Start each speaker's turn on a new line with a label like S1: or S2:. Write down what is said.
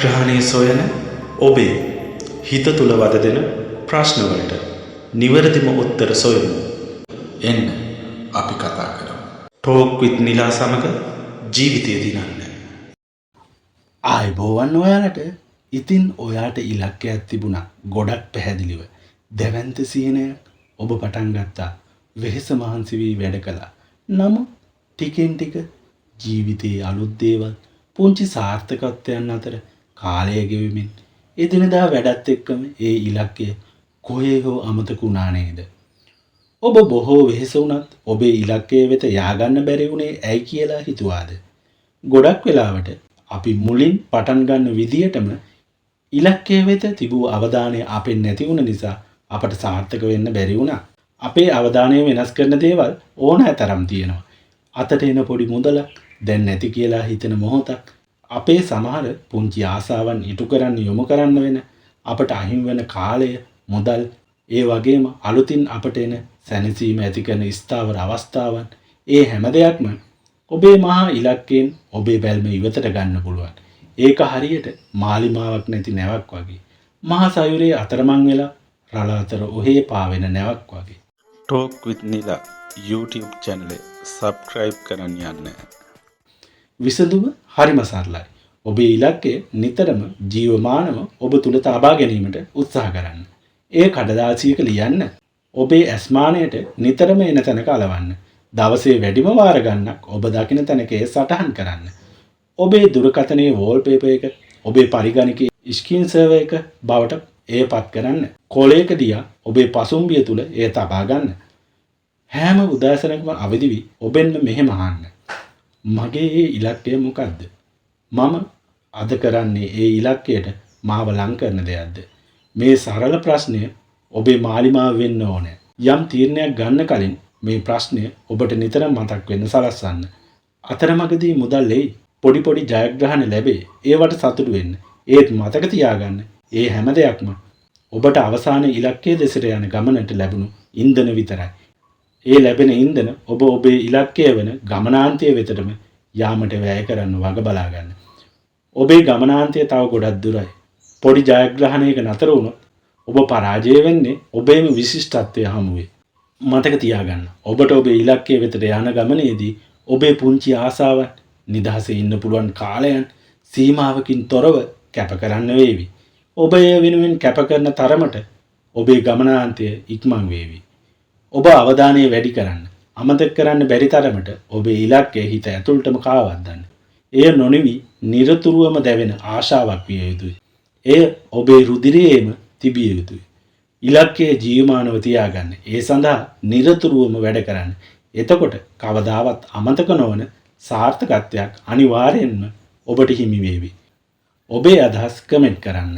S1: ජයග්‍රහණය සොයන ඔබේ හිත තුළ වද දෙන ප්‍රශ්නවලට නිවැරදිම උත්තර සොයමු.
S2: එන්න අපි කතා කරමු.
S1: ටෝක් විත් නිලා සමග ජීවිතය දිනන්න.
S3: ආයිබෝවන් ඔයාලට. ඉතින් ඔයාට ඉලක්කයක් තිබුණා ගොඩක් පැහැදිලිව. දැවැන්ත සිහිනයක් ඔබ පටන් ගත්තා. වෙහෙස මහන්සි වී වැඩ කළා. නමුත් ටිකෙන් ටික ජීවිතයේ අලුත් දේවල් පුංචි සාර්ථකත්වයන් අතර කාලය ගෙවෙමින් එදිනදා වැඩත් එක්කම ඒ ඉලක්කය කොහේ හෝ අමතක වුණා නේද? ඔබ බොහෝ වෙහෙස වුණත් ඔබේ ඉලක්කය වෙත ය아가න්න බැරි වුණේ ඇයි කියලා හිතුවාද? ගොඩක් වෙලාවට අපි මුලින් පටන් ගන්න විදියටම ඉලක්කය වෙත තිබූ අවධානය අපෙන් නැති වුණ නිසා අපට සාර්ථක වෙන්න බැරි වුණා. අපේ අවධානය වෙනස් කරන දේවල් ඕනෑතරම් තියෙනවා. අතට එන පොඩි මුදලක් දැන් නැති කියලා හිතෙන මොහොතක්, අපේ සමහර පුංචි ආසාවන් ඉටු කරන්න යොමු කරන්න වෙන අපට අහිමි වෙන කාලය, මුදල්, ඒ වගේම අලුතින් අපට එන සැනසීම ඇති කරන ස්ථාවර අවස්ථාවන්, ඒ හැම දෙයක්ම ඔබේ මහා ඉලක්කයෙන් ඔබේ බැල්ම ඉවතට ගන්න පුළුවන්. ඒක හරියට මාලිමාවක් නැති නැවක් වගේ. මහා සයුරේ අතරමං වෙලා රළ අතර ඔහේ පාවෙන නැවක් වගේ.
S1: ටෝක් විත් නිලා YouTube channel සබ්ස්ක්‍රයිබ් කරන්න යන්න.
S3: විසඳුම හරිම සරලයි. ඔබේ ඉලක්කය නිතරම ජීවමානව ඔබ තුල තබා ගැනීමට උත්සාහ කරන්න. ඒ කඩදාසියක ලියන්න. ඔබේ ඇස්මානයට නිතරම එන තැනක අලවන්න. දවසේ වැඩිම වාර ගන්නක් ඔබ දකින තැනක සටහන් කරන්න. ඔබේ දුරකථනයේ වෝල්පේපර් එක ඔබේ පරිගණකයේ ස්ක්‍රීන් සර්වර් එක බවට ඒපත් කරන්න. කොලයක දිහා ඔබේ පසුම්බිය තුල එය තබා ගන්න. හැම උදෑසනකම අවදි වී ඔබෙන් මෙහෙම අහන්න. මගේ ඒ ඉලක්කය මොකක්ද? මම අද කරන්නේ ඒ ඉලක්කයට මාව ලං කරන දෙයක්ද? මේ සරල ප්‍රශ්නය ඔබේ මාලිමාව වෙන්න ඕනේ. යම් තීරණයක් ගන්න කලින් මේ ප්‍රශ්නය ඔබට නිතරම මතක් වෙන්න සලස්වන්න. අතරමඟදී මුදල් එයි. පොඩි පොඩි ජයග්‍රහණ ලැබේ. ඒවට සතුටු වෙන්න. ඒත් මතක තියාගන්න ඒ හැම දෙයක්ම ඔබට අවසාන ඉලක්කයේ දෙසට යන ගමනට ලැබුණු ඉන්ධන විතරයි. ඒ ලැබෙන ඉන්ධන ඔබ ඔබේ ඉලක්කය වෙන ගමනාන්තය වෙතටම යාමට වැය කරන්න වග බලා ගන්න. ඔබේ ගමනාන්තය තව ගොඩක් දුරයි. පොඩි ජයග්‍රහණයක නතර වුණොත් ඔබ පරාජය වෙන්නේ ඔබේම විශිෂ්ටත්වය හමුවේ. මතක තියාගන්න. ඔබට ඔබේ ඉලක්කය වෙතට යන ගමනේදී ඔබේ පුංචි ආසාවන්, නිදහසේ ඉන්න පුළුවන් කාලයන් සීමාවකින් තොරව කැප කරන්න වේවි. ඔබ ඒ වෙනුවෙන් කැප කරන තරමට ඔබේ ගමනාන්තය ඉක්මන් වේවි. ඔබ අවධානය වැඩි කරන්න. අමතක කරන්න බැරි තරමට ඔබේ ඉලක්කය හිත ඇතුළටම කාවද්දන්න. එය නොනිවි නිරතුරුවම දැවෙන ආශාවක් විය යුතුයි. එය ඔබේ රුධිරයේම තිබිය යුතුයි. ඉලක්කය ජීවමානව තියාගන්න. ඒ සඳහා නිරතුරුවම වැඩ කරන්න. එතකොට කවදාවත් අමතක නොවන සාර්ථකත්වයක් අනිවාර්යෙන්ම ඔබට හිමි වේවි. ඔබේ අදහස් කමෙන්ට් කරන්න.